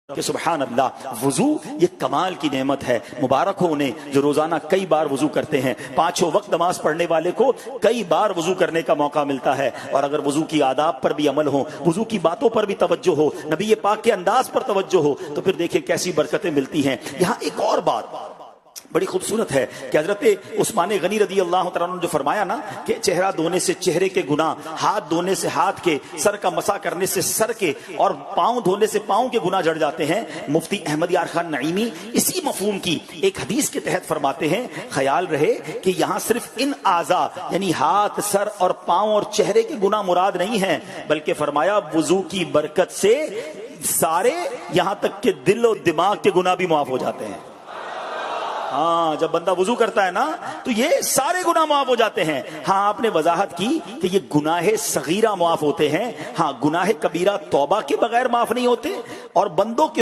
کہ سبحان اللہ، وضو یہ کمال کی نعمت ہے۔ مبارک ہو انہیں جو روزانہ کئی بار وضو کرتے ہیں۔ پانچوں وقت نماز پڑھنے والے کو کئی بار وضو کرنے کا موقع ملتا ہے، اور اگر وضو کی آداب پر بھی عمل ہو، وضو کی باتوں پر بھی توجہ ہو، نبی پاک کے انداز پر توجہ ہو، تو پھر دیکھیں کیسی برکتیں ملتی ہیں۔ یہاں ایک اور بات بڑی خوبصورت ہے کہ حضرت عثمان غنی رضی اللہ تعالیٰ عنہ نے جو فرمایا نا کہ چہرہ دھونے سے چہرے کے گناہ، ہاتھ دھونے سے ہاتھ کے، سر کا مسح کرنے سے سر کے، اور پاؤں دھونے سے پاؤں کے گناہ جڑ جاتے ہیں، مفتی احمد یار خان نعیمی اسی مفہوم کی ایک حدیث کے تحت فرماتے ہیں، خیال رہے کہ یہاں صرف ان اعضاء یعنی ہاتھ، سر اور پاؤں اور چہرے کے گناہ مراد نہیں ہیں، بلکہ فرمایا وضو کی برکت سے سارے، یہاں تک کہ دل و دماغ کے گناہ بھی معاف ہو جاتے ہیں۔ ہاں، جب بندہ وضو کرتا ہے نا تو یہ سارے گناہ معاف ہو جاتے ہیں۔ ہاں، آپ نے وضاحت کی کہ یہ گناہ صغیرہ معاف ہوتے ہیں، ہاں گناہ کبیرہ توبہ کے بغیر معاف نہیں ہوتے، اور بندوں کے